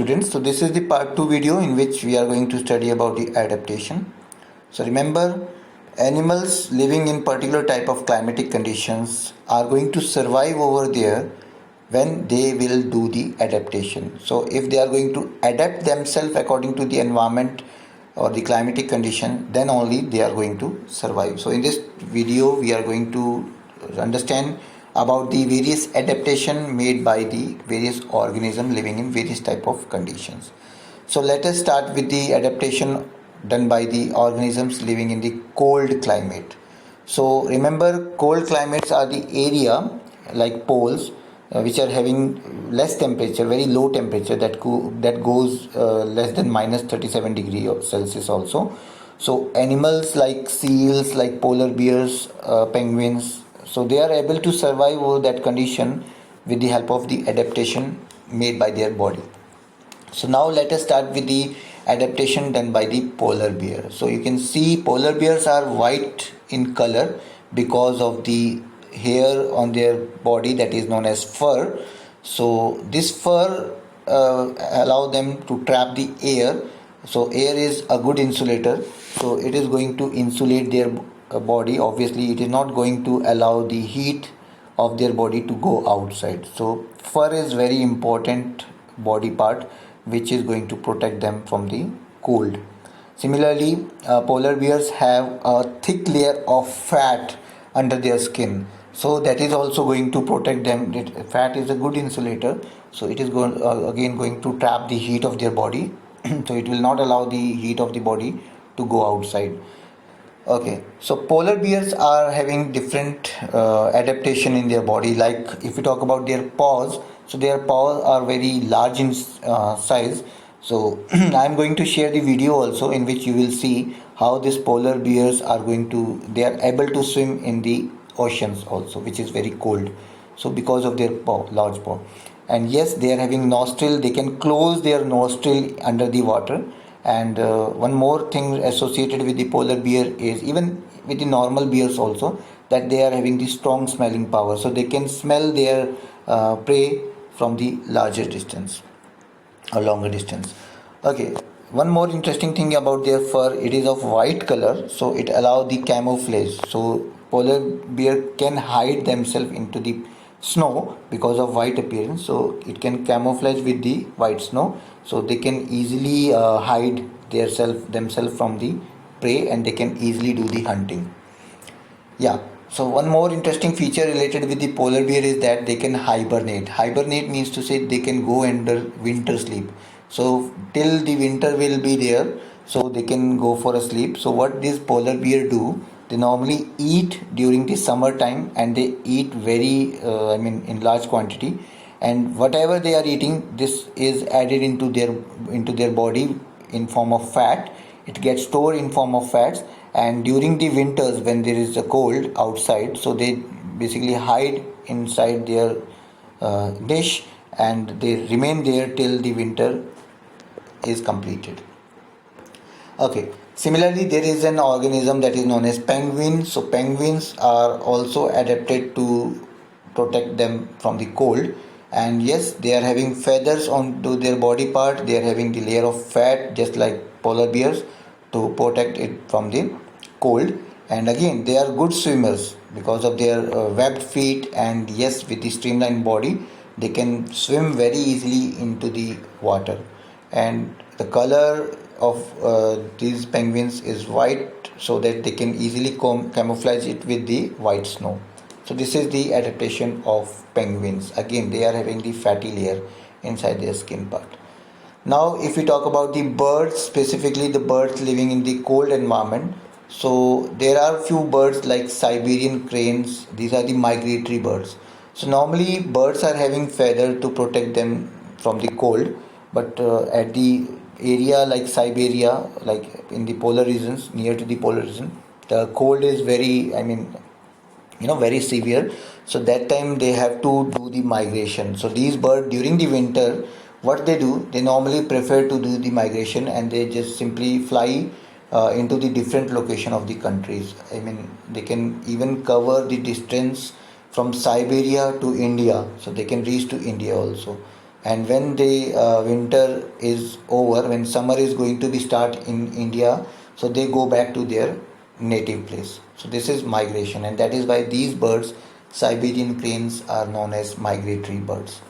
students. So this is the part 2 video in which we are going to study about the adaptation. So remember, animals living in particular type of climatic conditions are going to survive over there when they will do the adaptation. So if they are going to adapt themselves according to the environment or the climatic condition, then only they are going to survive. So in this video we are going to understand about the various adaptation made by the various organisms living in various type of conditions. So let us start with the adaptation done by the organisms living in the cold climate. So remember, cold climates are the area like poles which are having less temperature, very low temperature that goes less than minus 37 degree Celsius also. So animals like seals, like polar bears, penguins, so they are able to survive over that condition with the help of the adaptation made by their body. So now let us start with the adaptation done by the polar bear. So you can see polar bears are white in color because of the hair on their body that is known as fur. So this fur allow them to trap the air. So air is a good insulator. So it is going to insulate their body. Obviously it is not going to allow the heat of their body to go outside. So fur is very important body part which is going to protect them from the cold. Similarly, polar bears have a thick layer of fat under their skin, so that is also going to protect them. Fat is a good insulator, so it is again going to trap the heat of their body so it will not allow the heat of the body to go outside. Okay, so polar bears are having different adaptation in their body. Like if we talk about their paws, so their paws are very large in size. So I am going to share the video also in which you will see how these polar bears are they are able to swim in the oceans also, which is very cold. So because of their large paw, and yes, they are having nostril. They can close their nostril under the water. And one more thing associated with the polar bear is, even with the normal bears also, that they are having the strong smelling power, so they can smell their prey from the larger distance or longer distance. Okay, one more interesting thing about their fur, it is of white color, so it allows the camouflage. So polar bear can hide themselves into the snow because of white appearance, so it can camouflage with the white snow, so they can easily hide themselves from the prey, and they can easily do the hunting. Yeah, so one more interesting feature related with the polar bear is that they can hibernate. Hibernate means to say they can go under winter sleep. So till the winter will be there, so they can go for a sleep. So what these polar bear do, they normally eat during the summer time, and they eat very in large quantity, and whatever they are eating, this is added into their body in form of fat. It gets stored in form of fats, and during the winters when there is a cold outside, so they basically hide inside their dish, and they remain there till the winter is completed. Okay, similarly there is an organism that is known as penguin. So penguins are also adapted to protect them from the cold, and yes, they are having feathers onto their body part. They are having the layer of fat just like polar bears to protect it from the cold. And again, they are good swimmers because of their webbed feet, and yes, with the streamlined body they can swim very easily into the water. And the color of these penguins is white, so that they can easily camouflage it with the white snow. So this is the adaptation of penguins. Again, they are having the fatty layer inside their skin part. Now if we talk about the birds, specifically the birds living in the cold environment, so there are few birds like Siberian cranes. These are the migratory birds. So normally birds are having feather to protect them from the cold, but at the area like Siberia, like in the polar regions, near to the polar region, the cold is very, very severe. So that time they have to do the migration. So these birds during the winter, what they do, they normally prefer to do the migration, and they just simply fly into the different location of the countries. They can even cover the distance from Siberia to India, so they can reach to India also. and when the winter is over, when summer is going to be start in India, so they go back to their native place. So this is migration, and that is why these birds, Siberian cranes, are known as migratory birds.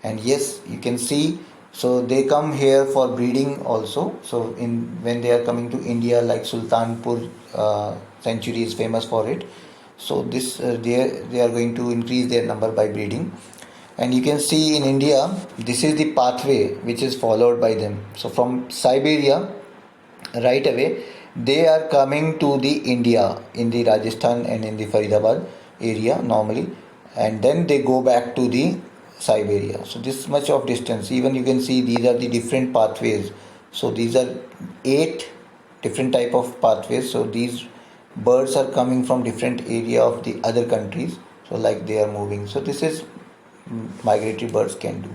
And yes, you can see, so they come here for breeding also. So in when they are coming to India, like Sultanpur sanctuary is famous for it. So this they are going to increase their number by breeding. And you can see in India, this is the pathway which is followed by them. So from Siberia, right away, they are coming to the India in the Rajasthan and in the Faridabad area normally, and then they go back to the Siberia. So this much of distance, even you can see these are the different pathways. So these are 8 different type of pathways. So these birds are coming from different area of the other countries, so like they are moving. So this is migratory birds can do.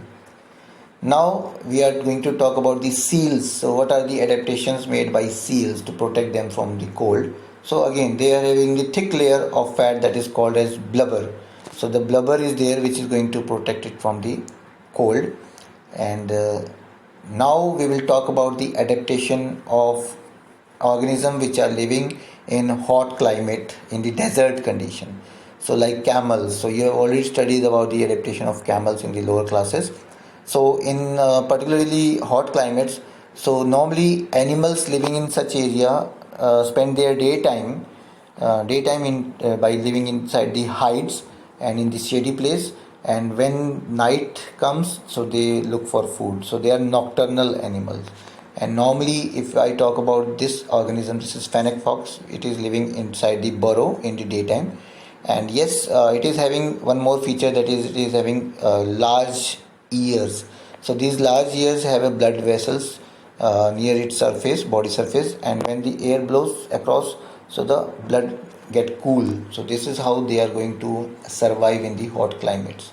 Now we are going to talk about the seals. So what are the adaptations made by seals to protect them from the cold? So again, they are having the thick layer of fat that is called as blubber. So the blubber is there which is going to protect it from the cold. And now we will talk about the adaptation of organisms which are living in hot climate in the desert condition. So like camels. So you have already studied about the adaptation of camels in the lower classes. So in particularly hot climates, so normally animals living in such area spend their daytime in by living inside the hides and in the shady place. And when night comes, so they look for food. So they are nocturnal animals. And normally, if I talk about this organism, this is fennec fox. It is living inside the burrow in the daytime. And yes, it is having one more feature, that is it is having large ears. So these large ears have a blood vessels near its surface, body surface, and when the air blows across, so the blood get cool. So this is how they are going to survive in the hot climates.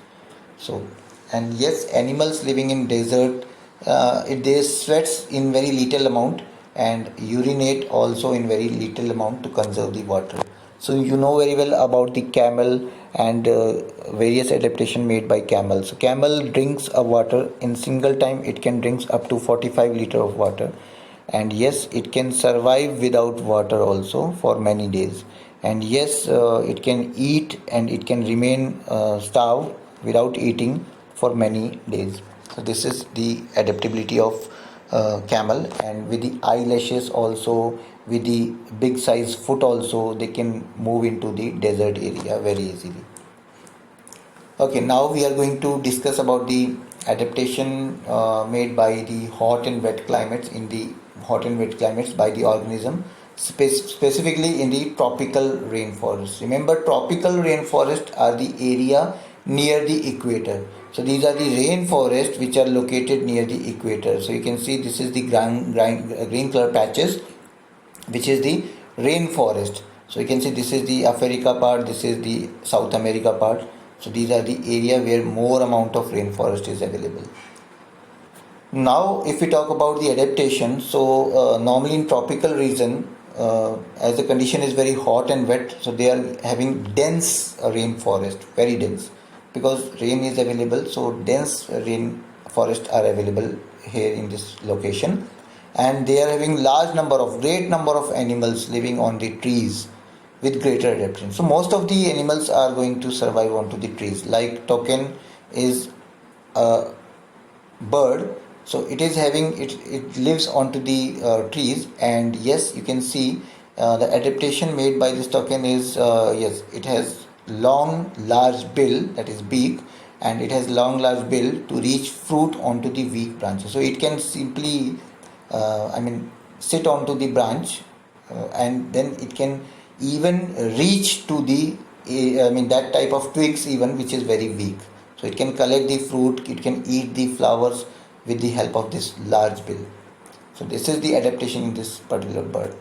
So, and yes, animals living in desert, they sweats in very little amount and urinate also in very little amount to conserve the water. So you know very well about the camel and various adaptation made by camel. So camel drinks a water in single time. It can drinks up to 45 liter of water, and yes, it can survive without water also for many days. And yes, it can eat and it can remain starved without eating for many days. So this is the adaptability of camel. And with the eyelashes also, with the big size foot also, they can move into the desert area very easily. Okay, now we are going to discuss about the adaptation made by the hot and wet climates in the hot and wet climates by the organism, specifically in the tropical rainforest. Remember, tropical rainforest are the area near the equator. So these are the rainforests which are located near the equator. So you can see this is the green color patches, which is the rainforest. So you can see this is the Africa part, this is the South America part. So these are the area where more amount of rainforest is available. Now if we talk about the adaptation, so normally in tropical region, as the condition is very hot and wet, so they are having dense rainforest, very dense, because rain is available. So dense rainforest are available here in this location, and they are having great number of animals living on the trees with greater adaptation. So most of the animals are going to survive onto the trees. Like toucan is a bird, so it is having it lives onto the trees. And yes, you can see the adaptation made by this toucan is yes, it has long large bill, that is beak, and it has long large bill to reach fruit onto the weak branches. So it can simply sit onto the branch, and then it can even reach to the that type of twigs even which is very weak. So it can collect the fruit, it can eat the flowers with the help of this large bill. So this is the adaptation in this particular bird.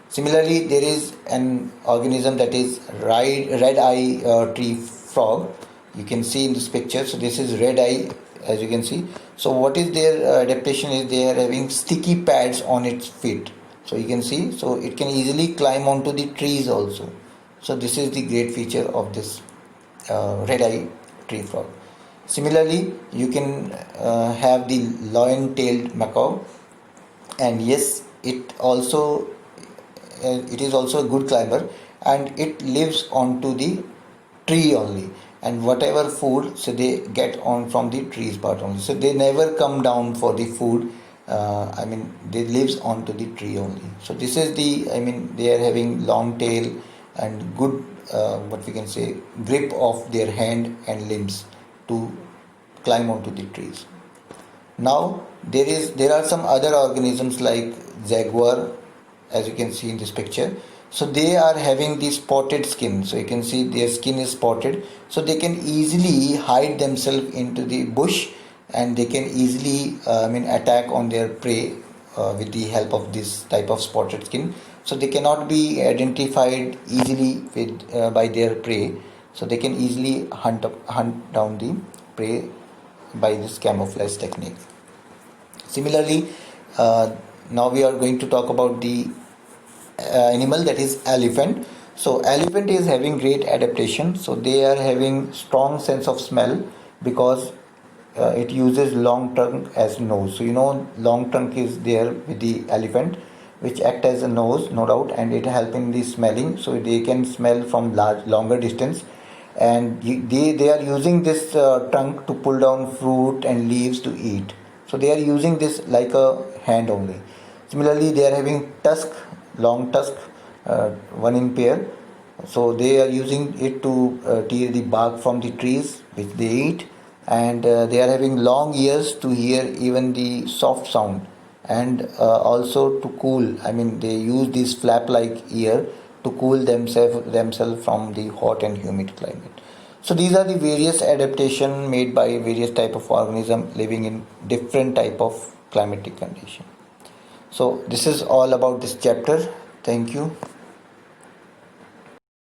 Similarly, there is an organism that is red eye tree frog. You can see in this picture. So this is red eye, as you can see. So what is their adaptation is they are having sticky pads on its feet. So you can see, so it can easily climb onto the trees also. So this is the great feature of this red eye tree frog. Similarly, you can have the lion-tailed macaw, and yes, it is also a good climber, and it lives onto the tree only, and whatever food, so they get on from the trees part only, so they never come down for the food. I mean, they lives onto the tree only. So this is the, I mean, they are having long tail and good, what we can say, grip of their hand and limbs to climb onto the trees. Now there are some other organisms like jaguar, as you can see in this picture. So they are having the spotted skin. So you can see their skin is spotted. So they can easily hide themselves into the bush, and they can easily attack on their prey with the help of this type of spotted skin. So they cannot be identified easily by their prey. So they can easily hunt down the prey by this camouflage technique. Similarly, now we are going to talk about the animal, that is elephant. So elephant is having great adaptation. So they are having strong sense of smell because it uses long trunk as nose. So you know, long trunk is there with the elephant, which act as a nose, no doubt, and it help in the smelling. So they can smell from longer distance, and they are using this trunk to pull down fruit and leaves to eat. So they are using this like a hand only. Similarly, they are having tusk, long tusk, one in pair. So they are using it to tear the bark from the trees which they eat, and they are having long ears to hear even the soft sound, and also to cool. I mean, they use this flap-like ear to cool themselves from the hot and humid climate. So these are the various adaptation made by various type of organism living in different type of climatic condition. So this is all about this chapter. Thank you.